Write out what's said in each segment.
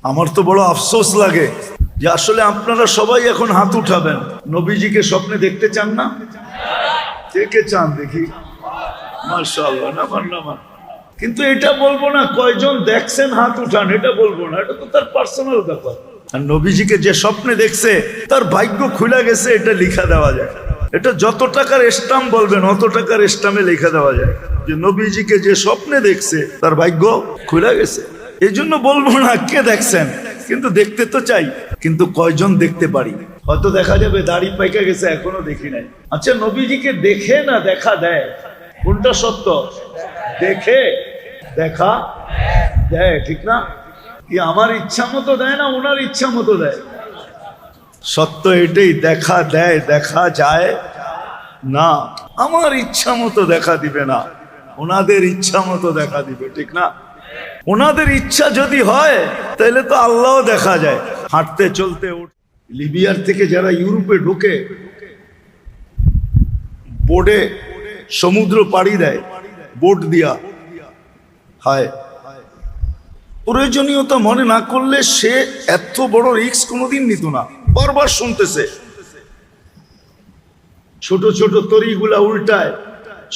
আমার তো বড় আফসোস লাগে যে আসলে আপনারা সবাই এখন হাত উঠাবেন। নবীজিকে স্বপ্নে দেখতে চান না? কে কে চান দেখি? মাশাআল্লাহ, নামান নামান। কিন্তু এটা বলবো না কয়জন দেখছেন হাত উঠান, এটা বলবো না, এটা তো তার পার্সোনাল ব্যাপার। আর নবীজিকে যে স্বপ্নে দেখছে তার ভাগ্য খুলে গেছে, এটা লিখা দেওয়া যায়। এটা যত টাকার স্টাম্প বলবেন অত টাকার স্টাম্পে লিখে দেওয়া যায় যে নবীজিকে যে স্বপ্নে দেখছে তার ভাগ্য খুলে গেছে। এই জন্য বলবো না কে দেখছেন, কিন্তু দেখতে তো চাই, কিন্তু কয়জন দেখতে পারি। হয়তো দেখা যাবে দাড়ি পাইকা গেছে, এখনো দেখি নাই। আচ্ছা, নবীজিকে দেখে না দেখা দেয়, কোনটা সত্য? দেখে দেখা দেয়, ঠিক না? কি আমার ইচ্ছা মতো দেয় না ওনার ইচ্ছা মতো দেয়? সত্য এটাই, দেখা দেয়, দেখা যায় না। আমার ইচ্ছা মতো দেখা দিবে না, ওনাদের ইচ্ছা মতো দেখা দিবে, ঠিক না? ওনাদের ইচ্ছা যদি হয় তাহলে তো আল্লাহও দেখা যায়। হাঁটতে চলতে লিবিয়ার থেকে যারা ইউরোপে ঢোকে, বোটে সমুদ্র পাড়ি দেয়, বোট দিয়া, হায় প্রয়োজনীয়তা মনে না করলে সে এত বড় রিস্ক কোনোদিন নিত না। বারবার শুনতেছে ছোট ছোট তরিগুলা উল্টায়,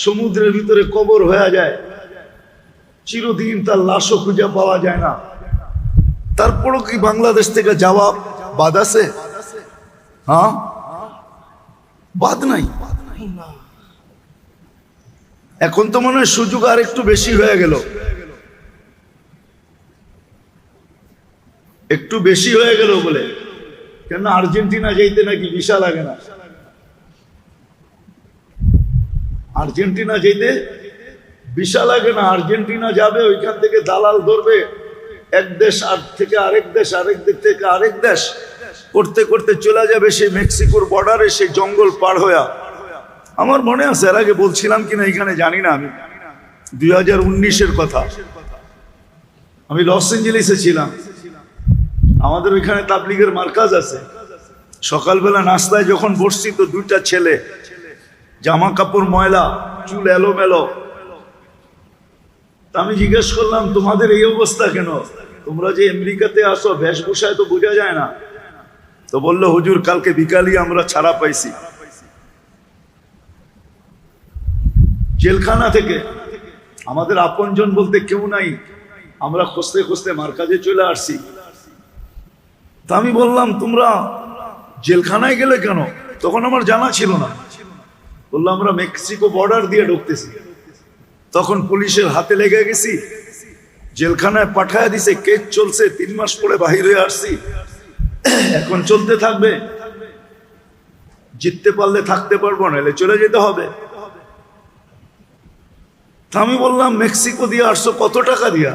সমুদ্রের ভিতরে কবর হয়ে যায়, চিরদিন তার লাশও খুঁজে পাওয়া যায় না। তারপরও কি বাংলাদেশ থেকে যাওয়া বাদ আছে? হ্যাঁ, বাদ নাই। এখন তো মনে হয় সুযোগ আর একটু বেশি হয়ে গেল, একটু বেশি হয়ে গেল বলে। কেন আর্জেন্টিনা যাইতে নাকি ভিসা লাগে না? আর্জেন্টিনা যেতে ভিসা লাগে না। আর্জেন্টিনা যাবে, ওইখান থেকে দালাল ধরবে, এক দেশ আর থেকে আরেক দেশ, আরেক দিক থেকে আরেক দেশ করতে করতে চলে যাবে সেই মেক্সিকোর বর্ডারে, সেই জঙ্গল পার হয়ে। আমার মনে আছে, এর আগে বলছিলাম কিনা এখানে জানি না, আমি 2019-এর কথা, আমি লস এঞ্জেলিসে ছিলাম। আমাদের ওইখানে তাবলিগের মার্কাজ আছে। সকালবেলা নাস্তায় যখন বসছি তো দুইটা ছেলে, জামা কাপড় ময়লা, চুল এলোমেলো। আমি জিজ্ঞেস করলাম, তোমাদের এই অবস্থা কেন? তোমরা যে আমেরিকাতে আসো, বেশভূষায় তো বোঝা যায় না। তো বললো, হুজুর কালকে বিকালই আমরা ছাড়া পাইছি জেলখানা থেকে। আমাদের আপনজন বলতে কেউ নাই, আমরা খুঁজতে খুঁজতে মার্কাজে চলে আসছি। তা আমি বললাম, তোমরা জেলখানায় গেলে কেন? তখন আমার জানা ছিল না। বললাম, আমরা মেক্সিকো বর্ডার দিয়ে ঢুকতেছি, তখন পুলিশের হাতে লেগে গেছি, জেলখানায় পাঠায় দিছে, কেস চলছে, 3 মাস পরে বাহির হয়ে আসছি, এখন চলতে থাকবে। জিততে পারলে থাকতে পারবো, নাহলে চলে যেতে হবে। তা আমি বললাম, মেক্সিকো দিয়ে আসছো কত টাকা দিয়া?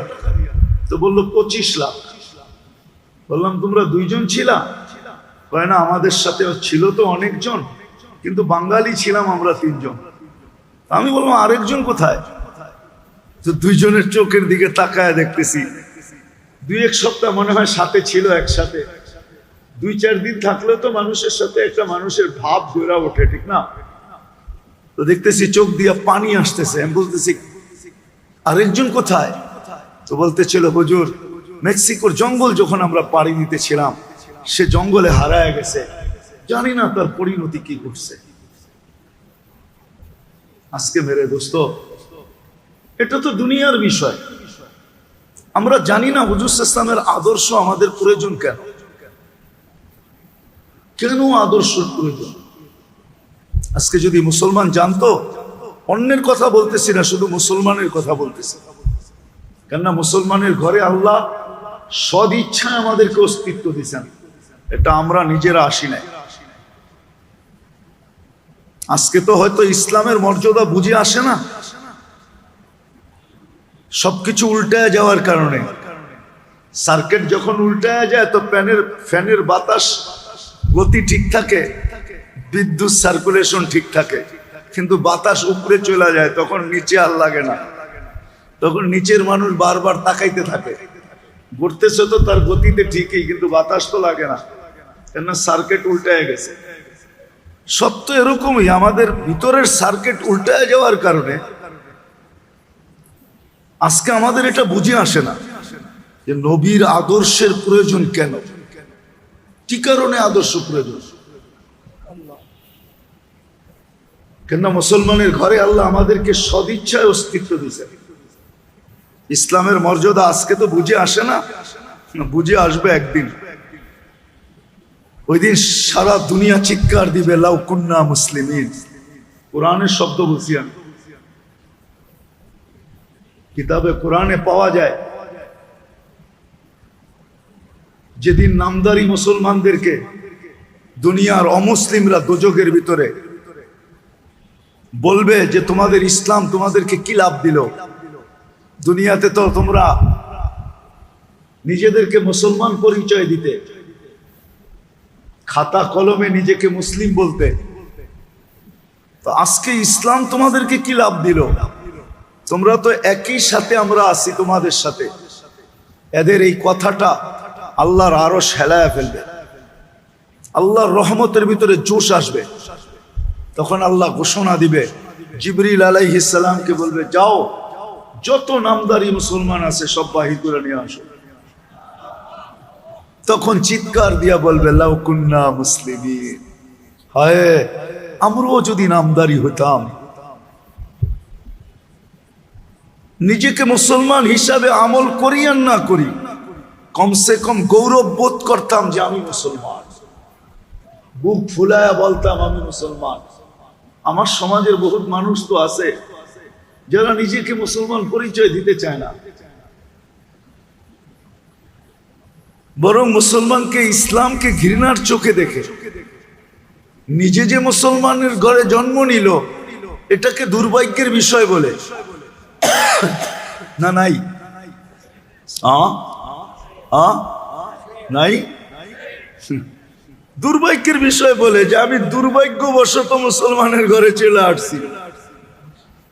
তো বললো 25 লাখ। বললাম, তোমরা 2 জন ছিলা? কয় না, আমাদের সাথে ছিল তো অনেকজন, কিন্তু বাঙালি ছিলাম আমরা 3 জন। আমি বললাম, আরেকজন কোথায়? তো 2 জনের চোখের দিকে তাকায় দেখতেছি 2-1 সপ্তাহ মনে হয় সাথে ছিল একসাথে। 2-4 দিন থাকলেও তো মানুষের সাথে একটা মানুষের ভাব জোড়া ওঠে, ঠিক না? তো দেখতেছি চোখ দিয়ে পানি আসতেছে। আমি বলতেছি, আরেকজন কোথায়? তো বলতেছিল, হুজুর মেক্সিকোর জঙ্গল যখন আমরা পাড়ি দিতেছিলাম, সে জঙ্গলে হারায় গেছে, জানি না তার পরিণতি কি করছে। আজকে মেরে দোস্ত, এটা তো দুনিয়ার বিষয়। আমরা জানি না হুজুর ইসলামের আদর্শ আমাদের প্রয়োজন কেন, কেন আদর্শ প্রয়োজন। আজকে যদি মুসলমান জানতো, অন্যের কথা বলতেছি না, শুধু মুসলমানের কথা বলতেছি। কেননা মুসলমানের ঘরে আল্লাহ সদ ইচ্ছায় আমাদেরকে অস্তিত্ব দিচ্ছেন, এটা আমরা নিজেরা আসি নাই। আজকে তো হয়তো ইসলামের মর্যাদা বুঝে আসে না, সবকিছু উল্টায় যাওয়ার কারণে। সার্কিট যখন উল্টায় যায় তো ফ্যানের বাতাস গতি ঠিক থাকে, বিদ্যুৎ সার্কুলেশন ঠিক থাকে, কিন্তু বাতাস উপরে চলে যায়, তখন নিচে আর লাগে না। তখন নিচের মানুষ বারবার তাকাইতে থাকে, ঘুরতেছে তো তার গতিতে ঠিকই, কিন্তু বাতাস তো লাগে না, কেন সার্কিট উল্টায় গেছে। সত্য এরকমই, আমাদের ভিতরের সার্কিট উল্টায় যাওয়ার কারণে আজকে আমাদের এটা বুঝে আসে না। যে নবীর আদর্শের প্রয়োজন কেন, কি কারণে আদর্শ প্রয়োজন। কেন মুসলমানের ঘরে আল্লাহ আমাদেরকে সদিচ্ছায় অস্তিত্ব দিয়েছেন। ইসলামের মর্যাদা আজকে তো বুঝে আসে না, বুঝে আসবে একদিন। ওই দিন সারা দুনিয়া চিৎকার দিবে লাউ কুন্না মুসলিমিন। কোরআনের শব্দ বলছি আমি, কিতাবে কোরআনে পাওয়া যায়। যেদিন নামদারি মুসলমানদেরকে দুনিয়ার অমুসলিমরা দোজখের ভিতরে বলবে যে তোমাদের ইসলাম তোমাদেরকে কি লাভ দিল, দুনিয়াতে তো তোমরা নিজেদেরকে মুসলমান পরিচয় দিতে, খাতা কলমে নিজেকে মুসলিম বলতে, তো আজকে ইসলাম তোমাদেরকে কি লাভ দিল, তোমরা তো একই সাথে আমরা আছি তোমাদের সাথে। এদের এই কথাটা আল্লাহর আরো হেলায়া ফেলবে, আল্লাহর রহমতের ভিতরে জোশ আসবে। তখন আল্লাহ ঘোষণা দিবে, জিবরিল আলাইহিস সালামকে বলবে যাও যত নামদারি মুসলমান আছে সব বাহির করে নিয়ে আসো। তখন চিৎকার দিয়া বলবে লাউ কুন্না মুসলিমিন, হায় আমরাও যদি নামদারি হতাম, নিজেকে মুসলমান হিসাবে আমল করি আর না করি, কমসে কম গৌরব বোধ করতাম যে আমি মুসলমান, বুক ফুলায়া বলতাম আমি মুসলমান। আমার সমাজের বহুত মানুষ তো আছে যারা নিজেকে মুসলমান পরিচয় দিতে চায় না, বরং মুসলমানকে ইসলামকে ঘৃণার চোখে দেখে। নিজে যে মুসলমানের ঘরে জন্ম নিল এটাকে দুর্ভাগ্যের বিষয় বলে না, নাই নাই দুর্ভাগ্যের বিষয় বলে যে আমি দুর্ভাগ্যবশত মুসলমানের ঘরে চলে আসছি,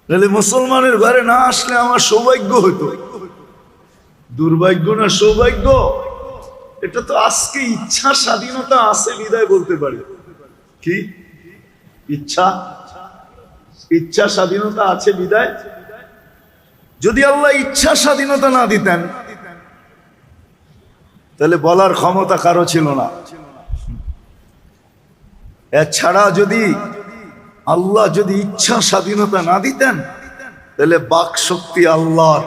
তাহলে মুসলমানের ঘরে না আসলে আমার সৌভাগ্য হতো। দুর্ভাগ্য না সৌভাগ্য, এটা তো আজকে ইচ্ছা স্বাধীনতা আছে বিদায় বলতে পারি। কি ইচ্ছা স্বাধীনতা আছে বিদায়। যদি আল্লাহ ইচ্ছা স্বাধীনতা না দিতেন তাহলে বলার ক্ষমতা কারো ছিল না। এছাড়া যদি আল্লাহ যদি ইচ্ছা স্বাধীনতা না দিতেন তাহলে বাক শক্তি আল্লাহর।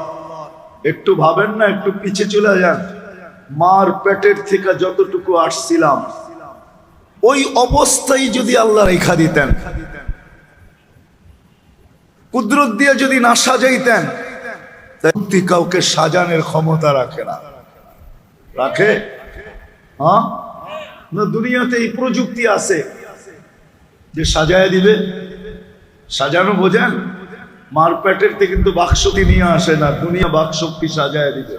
একটু ভাবেন না, একটু পিছে চলে যান, মার পেটের থেকে যতটুকু আসছিলাম ওই অবস্থায় যদি আল্লাহ রেখা দিতেন, কুদরত দিয়ে যদি না সাজাইতেন, তাহলে কাউকে সাজানোর ক্ষমতা রাখে না। রাখে? হ্যাঁ, না দুনিয়াতে এই প্রযুক্তি আছে যে সাজায় দিবে। সাজানো বোঝেন? মার পেটের থেকে কিন্তু বাকশক্তি নিয়ে আসে না, দুনিয়া বাকশক্তি সাজায় দিবে।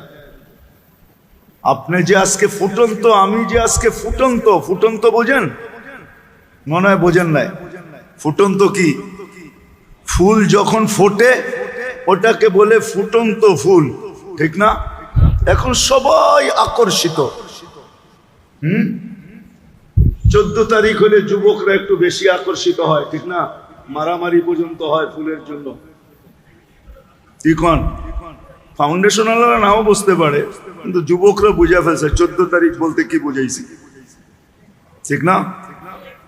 আপনি যে আজকে ফুটন্ত, আমি যে আজকে ফুটন্ত, ফুটন্ত বোঝেন? মনে হয় বোঝেন নাই। ফুটন্ত কি? ফুল যখন ফোটে ওটাকে বলে ফুটন্ত ফুল, ঠিক না? এখন সবাই আকর্ষিত। 14 তারিখ হলে যুবকরা একটু বেশি আকর্ষিত হয়, ঠিক না? মারামারি পর্যন্ত হয় ফুলের জন্য। এখন ফাউন্ডেশন আলারা নাও বুঝতে পারে, কিন্তু যুবকরা বুঝে ফেলছে 14 তারিখ বলতে কি বুঝাইছি, ঠিক না?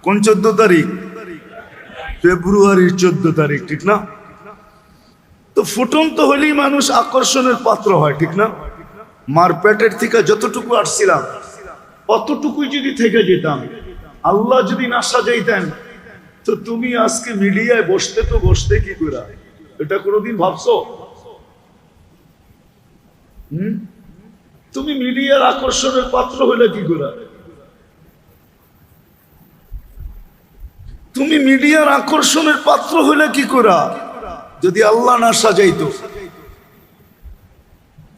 কোন 14 তারিখ? ফেব্রুয়ারির 14 তারিখ, ঠিক না? তো ফুটন্ত হলেই মানুষ আকর্ষণের পাত্র হয়, ঠিক না? মার পেটের থেকে যতটুকু আসছিলাম অতটুকুই যদি থেকে যেতাম, আল্লাহ যদি না সাজাইতেন, তো তুমি আজকে মিডিয়ায় বসতে তো বসতে কি করে? এটা কোনোদিন ভাবছো? তুমি মিডিয়ার আকর্ষণের পাত্র হইলে কি করে? তুমি মিডিয়ার আকর্ষণের পাত্র হইলে কি করে যদি আল্লাহ না সাজাইতো?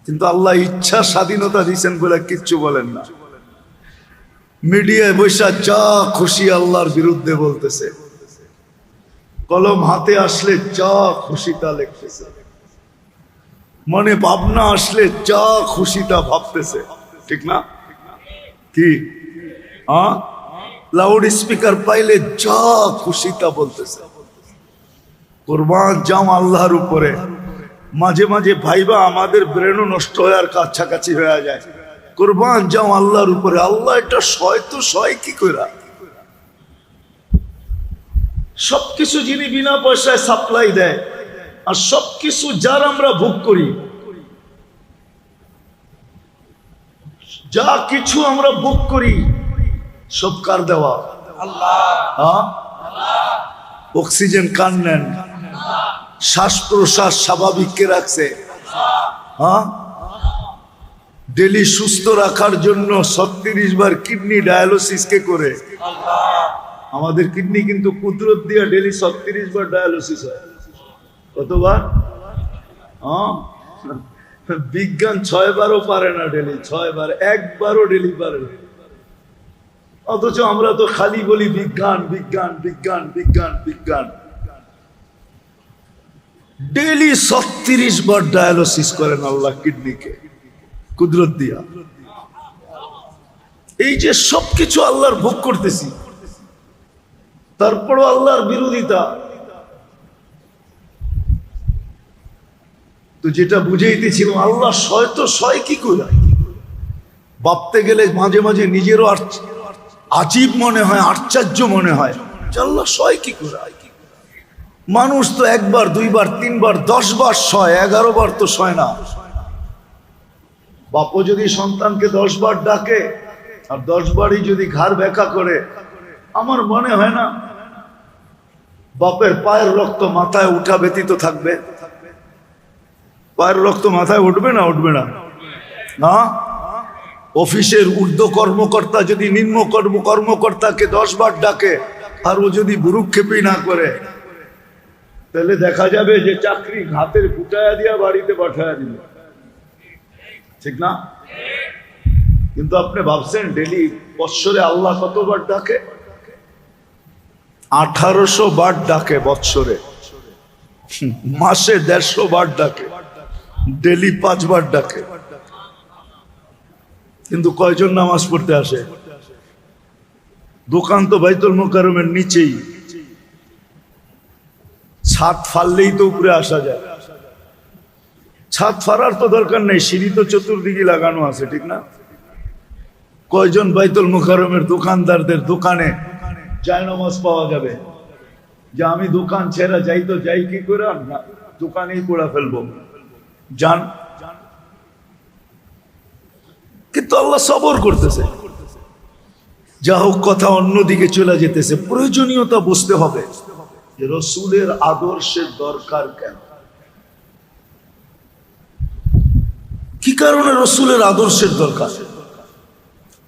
কিন্তু আল্লাহ ইচ্ছা স্বাধীনতা দিয়েছেন বলে কিচ্ছু বলেন না। মিডিয়ায় বৈশা যা খুশি আল্লাহর বিরুদ্ধে বলতেছে, কলম হাতে আসলে যা খুশি তা লিখতেছে, মনে ভাবনা আসলে যা খুশি তা ভাবতেছে, ঠিক না? কি লাউড স্পিকার পাইলে যা খুশি তা বলতেছে। কুরবান জাম আল্লাহর উপরে, মাঝে মাঝে ভাইবা আমাদের ব্রেনও নষ্ট হয়ে আর কাছাকাছি হয়ে যায়। কোরবান যাও আল্লাহর উপরে। আল্লাহ এটা সয় তো সয় কি কইরা? সবকিছু যিনি বিনা পয়সায় সাপ্লাই দেয়, আর সবকিছু যার আমরা ভোগ করি, যা কিছু আমরা ভোগ করি সব কার দেওয়া? আল্লাহ। অক্সিজেন কার নেন? শ্বাস প্রশ্বাস স্বাভাবিক কে রাখছে? হ্যাঁ, ডেলি সুস্থ রাখার জন্য 36 বার কিডনি ডায়ালিসিস কে করে? আমাদের কিডনি কিন্তু কুদরত দিয়া ডেলি 36 বার ডায়ালিসিস হয়। কতবার? হ্যাঁ, বিজ্ঞান 6 বারও পারে না ডেলি, 6 বার, একবারও ডেলি পারে না। অথচ আমরা তো খালি বলি বিজ্ঞান বিজ্ঞান বিজ্ঞান বিজ্ঞান বিজ্ঞান। ডেলি 36 বার ডায়ালিসিস করেন আল্লাহ কিডনিকে কুদরত দিয়া। এই যে সবকিছু আল্লাহর ভোগ করতেছি, তারপরও আল্লাহর বিরোধিতা। তো যেটা বুঝাইতেছিলাম, আল্লাহ সয় তো সয় কি করে? ভাবতে গেলে মাঝে মাঝে নিজেরও আজীব মনে হয়, আশ্চর্য মনে হয় যে আল্লাহ সয় কি করে? মানুষ তো 1 বার 2 বার 3 বার 10 বার সয়, 11 বার তো সয় না। বাপও যদি সন্তানকে 10 বার ডাকে আর 10 বারই যদি ঘাড় ব্যাকা করে, আমার মনে হয় না বাপের পায়ের রক্ত মাথায় উঠা ব্যতীত থাকবে। পায়ের রক্ত মাথায় উঠবে না? উঠবে না? না। অফিসের ঊর্ধ্ব কর্মকর্তা যদি নিম্ন কর্মকর্তাকে 10 বার ডাকে আর ও যদি ভ্রুক্ষেপই না করে, তাহলে দেখা যাবে যে চাকরি হাতের ফুটায়া দিয়া বাড়িতে পাঠায়া দিল। ঠিক না? কিন্তু আপনি ভাবছেন ডেলি বৎসরে আল্লাহ কতবার ডাকে? 1800 বার ডাকে বৎসরে। মাসে 150 বার ডাকে, ডেলি 5 বার ডাকে। কিন্তু কয়জন নামাজ পড়তে আসে? দোকান তো বাইতুল মুকাররমের নিচেই, ছাদ ফাললেই তো উপরে আসা যায়। ছাদ ফাড়ার তো দরকার নেই, সিঁড়ি তো চতুর্দিকে লাগানো আছে। ঠিক না? কয়জন বাইতুল মুকাররমের দোকানদারদের দোকানে জায়নামাজ পাওয়া যাবে যে আমি দোকান ছেড়া যাই তো যাই কি করে, না দোকানেই পড়া ফেলবো, জান। কিন্তু আল্লাহ সবর করতেছে। যা হোক, কথা অন্যদিকে চলে যেতেছে। প্রয়োজনীয়তা বুঝতে হবে যে রসুলের আদর্শের দরকার কেন, কি কারণে রসুলের আদর্শের দরকার।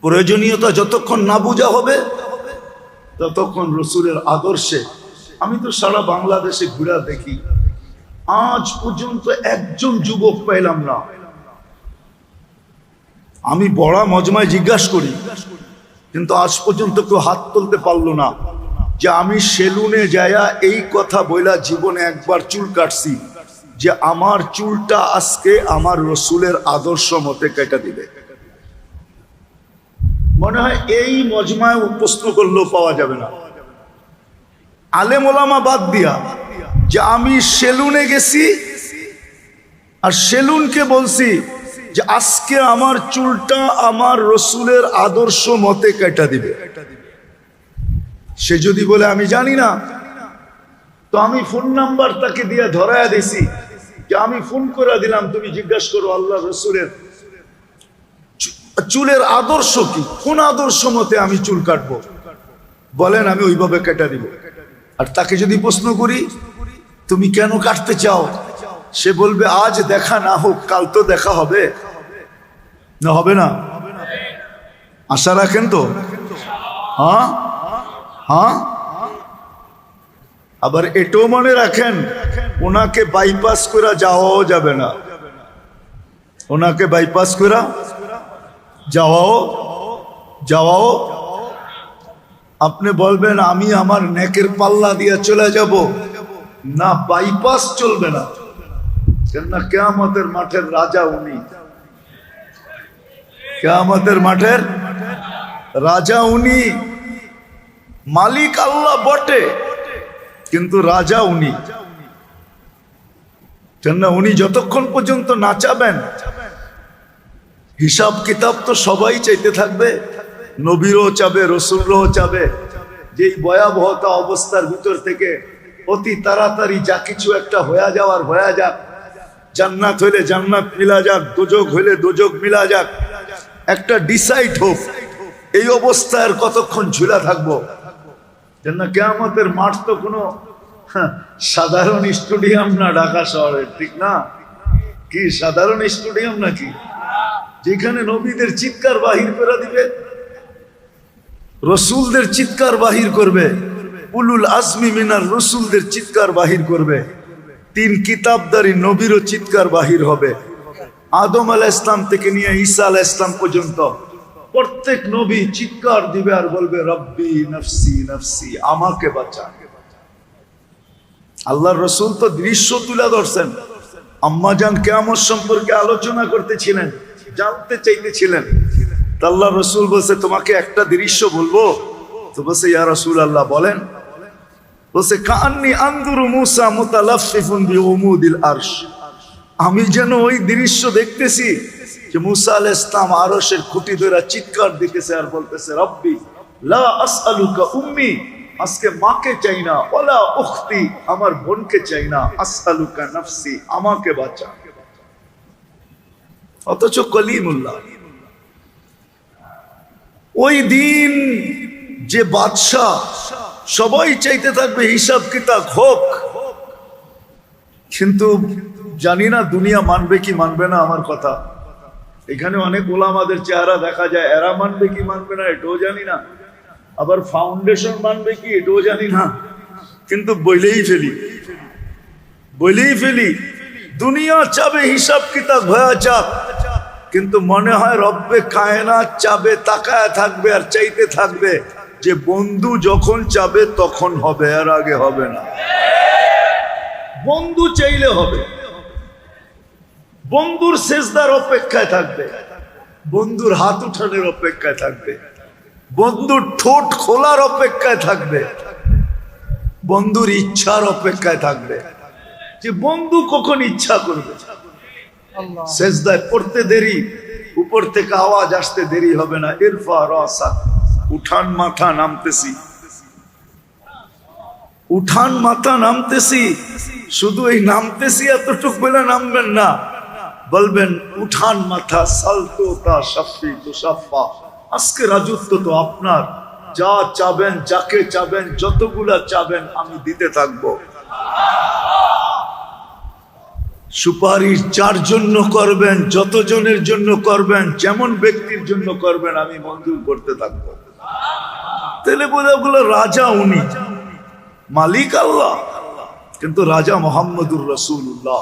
প্রয়োজনীয়তা যতক্ষণ না বোঝা হবে ততক্ষণ রসুলের আদর্শে। আমি তো সারা বাংলাদেশে ঘুরা দেখি, আজ পর্যন্ত একজন যুবক পাইলাম না। আমি বড় মজমায় জিজ্ঞাসা করি, কিন্তু আজ পর্যন্ত কেউ হাত তুলতে পারলো না যে আমি সেলুনে যায়া এই কথা বইলা জীবনে একবার চুল কাটছি যে আমার চুলটা আজকে আমার রসুলের আদর্শ মতে কেটে দিবে। মনে হয় এই মজমায় প্রশ্ন করলেও পাওয়া যাবে না। আলেম ওলামা বাদ দিয়া যে আমি সেলুনে গেছি আর সেলুনকে বলছি যে আজকে আমার চুলটা আমার রসুলের আদর্শ মতে কেটে দিবে। সে যদি বলে আমি জানি না, তো আমি ফোন নাম্বার তাকে দিয়ে ধরায়া দিছি যে আমি ফোন করে দিলাম, তুমি জিজ্ঞাসা করো আল্লাহ রসুলের চুলের আদর্শ কি, কোন আদর্শ মতে আমি চুল কাটবো, বলেন আমি ওইভাবে কেটে দিব। আর তাকে যদি প্রশ্ন করি তুমি কেন কাটতে চাও, সে বলবে আজ দেখা না হোক কাল তো দেখা হবে, না হবে না? আশা রাখেন তো? হ্যাঁ হ্যাঁ। আবার এটাও মনে রাখেন, ওনাকে বাইপাস করে যাওয়াও যাবে না। ওনাকে বাইপাস করে যাওয়াও আপনি বলবেন আমি আমার নেকের পাল্লা দিয়ে চলে যাব না, বাইপাস চলবে না। কেননা কিয়ামতের মাঠের রাজা উনি, কিয়ামতের মাঠের রাজা উনি। মালিক আল্লাহ বটে, কিন্তু রাজা উনি। কেননা উনি যতক্ষণ পর্যন্ত না চাবেন, হিসাব কিতাব তো সবাই চাইতে থাকবে, নবীরও চাবে, রসুলরাও চাবে যে এই ভয়াবহতা অবস্থার ভিতর থেকে অতি তাড়াতাড়ি যা কিছু একটা হয়ে যাওয়ার হয়ে যাক, জান্নাত হইলে জান্নাত মিলা যাক, দোজক হইলে দোজক মিলা যাক, একটা ডিসাইড হোক। এই অবস্থায় কতক্ষণ ঝুলা থাকবো? যেন কিয়ামতের মাঠ তো কোনো সাধারণ স্টেডিয়াম না ঢাকা শহরের, ঠিক না? কি সাধারণ স্টেডিয়াম নাকি যেখানে নবীদের চিৎকার বাহির করে দিবে, রসুলদের চিৎকার বাহির করবে, উলুল আজমি মিনার রসুলদের চিৎকার বাহির করবে, 3 কিতাবদারি নবীরও চিৎকার বাহির হবে। আদম আলাইহিস সালাম থেকে নিয়ে ঈসা আলাইহিস সালাম পর্যন্ত প্রত্যেক নবী চিৎকার দিবে আর বলবে রব্বি নফসি নফসি, আমাকে বাঁচা। আল্লাহর রসুল তো দৃশ্য তুলে ধরছেন। আম্মাজান কিয়ামত সম্পর্কে আলোচনা করতেছিলেন, জানতে চাইতেছিলেন। আল্লাহ রসুল বলছে তোমাকে একটা দৃশ্য বলবো। তো বলছে ইয়া রাসূলুল্লাহ বলেন। বলছে কান্নি আনদুরু মুসা মুতালাফফিফুন বিউমুদিল আরশ, আমি যেন ওই দৃশ্য দেখতেছি যে মুসা আলাইহিস সালাম আরশের খুঁটি ধরে চিৎকার দিতেছে আর বলতেছে রব্বি লা আসআলুকা উম্মি, আজকে মাকে চাই না, ওয়ালা উখতি, আমার বোনকে চাই না, আসআলুকা নফসি, আমাকে বাঁচা। অথচ কলিমুল্লাহ। ওই দিন যে বাদশাহ সবাই চাইতে থাকবে হিসাব কিতাব হোক, কিন্তু জানি না দুনিয়া মানবে কি মানবে না আমার কথা। এখানে অনেক ওলামাদের চেহারা দেখা যায়, এরা মানবে কি মানবে না এটাও জানি না, আবার ফাউন্ডেশন মানবে কি এটাও জানি না, কিন্তু বইলেই ফেলি দুনিয়া চাবে হিসাব কিতাব হয়ে যাক, কিন্তু মনে হয় রব্বে কায়নাত চাবে, তাকায় থাকবে আর চাইতে থাকবে যে বন্ধু যখন চাবে তখন হবে, আর আগে হবে না। বন্ধু চাইলে হবে, বন্ধুর সেজদার অপেক্ষায় থাকবে, বন্ধুর হাত উঠানোর অপেক্ষায় থাকবে, বন্ধুর ঠোঁট খোলার অপেক্ষায় থাকবে, বন্ধুর ইচ্ছার অপেক্ষায় থাকবে যে বন্ধু কখন ইচ্ছা করবে। সেজদায় পড়তে দেরি, উপর থেকে আওয়াজ আসতে দেরি হবে না, ইরফা রাসা, উঠান মাথা নামতেছি, উঠান মাথা নামতেছি। শুধু এই নামতেছি এতটুক বলে নামবেন না, বলবেন উঠান মাথা সালতো তা শাফি তুসাফা, আজকে রাজত্ব তো আপনার, যা চাবেন, যাকে চাবেন, যতগুলা চাবেন আমি দিতে থাকবো। সুপারিশ যার জন্য করবেন, যতজনের জন্য করবেন, যেমন ব্যক্তির জন্য করবেন, আমি মঞ্জুর করতে থাকবো। তাহলে বলে ওগুলো রাজা উনি, মালিক আল্লাহ, কিন্তু রাজা মোহাম্মদুর রাসূলুল্লাহ।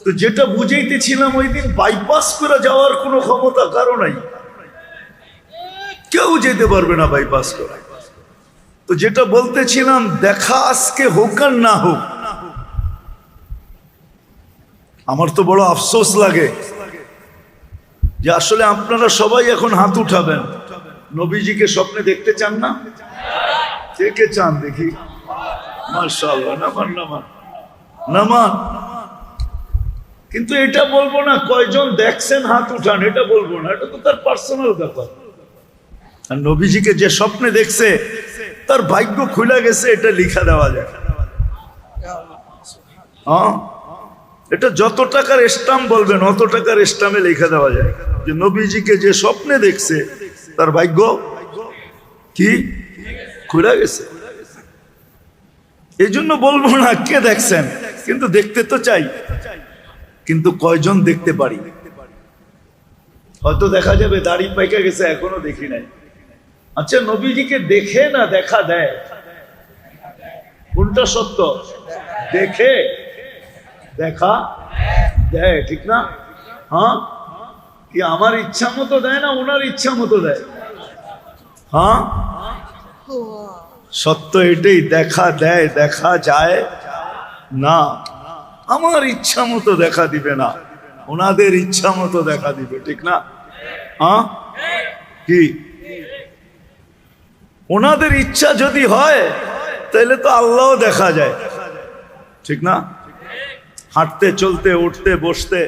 তো যেটা বুঝাইতেছিলাম ওই দিন, বাইপাস করে যাওয়ার কোনো ক্ষমতা কারো নাই, কেউ যেতে পারবে না বাইপাস করে। তো যেটা বলতেছিলাম, দেখা আজকে হোক আর না হোক, আমার তো বড় আফসোস লাগে যে আসলে আপনারা সবাই এখন হাত উঠাবেন। নবীজিকে স্বপ্নে দেখতে চান না? কে কে চান দেখি? মাশাআল্লাহ, নামান। কিন্তু এটা বলবো না কয়জন দেখছেন হাত উঠান, এটা বলবো না, এটা তো তার পার্সোনাল ব্যাপার। আর নবীজিকে যে স্বপ্নে দেখছে তার ভাগ্য খুলে গেছে, এটা লিখা দেওয়া যায়। হ্যাঁ, এটা যত টাকার স্টাম্প বলবেন অত টাকার স্টাম্পে লিখে দেওয়া যায় যে নবীজিকে যে স্বপ্নে দেখছে তার ভাগ্য কি খুলে গেছে। এই জন্য বলবো না কে দেখছেন, কিন্তু দেখতে তো চাই, কিন্তু কয়জন দেখতে পারি। হয়তো দেখা যাবে দাড়ি পাইকা গেছে, এখনো দেখি নাই। আচ্ছা, নবীজিকে দেখে না দেখা দেয়, কোনটা সত্য? দেখে দেখা দেয়, ঠিক না? হ্যাঁ, কি আমার ইচ্ছা মতো দেয় না ওনার ইচ্ছা মতো দেয়? হ্যাঁ, সত্য এটাই, দেখা দেয়, দেখা যায় না। আমার ইচ্ছা মতো দেখা দিবে না, ওনাদের ইচ্ছা মতো দেখা দিবে, ঠিক না? হ্যাঁ, কি ওনাদের ইচ্ছা যদি হয় তাহলে তো আল্লাহও দেখা যায়, ঠিক না? হাঁটতে চলতে উঠতে বসতে